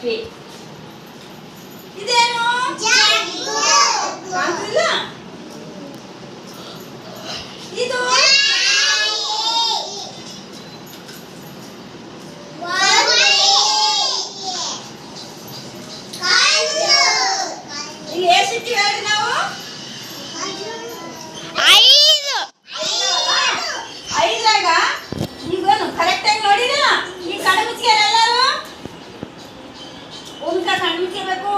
P. ಇದೇನು ಕಾಣ್ತಿಲ್ಲ. ಇದು ಇಲ್ಲಿ ಎಷ್ಟು ಹೇಳಿ ನಾವು ಐದ್ರಾಗ ಈಗೇನು ಕರೆಕ್ಟಾಗಿ ನೋಡಿದಿಲ್ಲ. ಈ ಕಣ್ಣು ಮುಚ್ಚಿಗೆ ಎಲ್ಲರೂ ಕಣ್ಣು ಮುಚ್ಚಬೇಕು.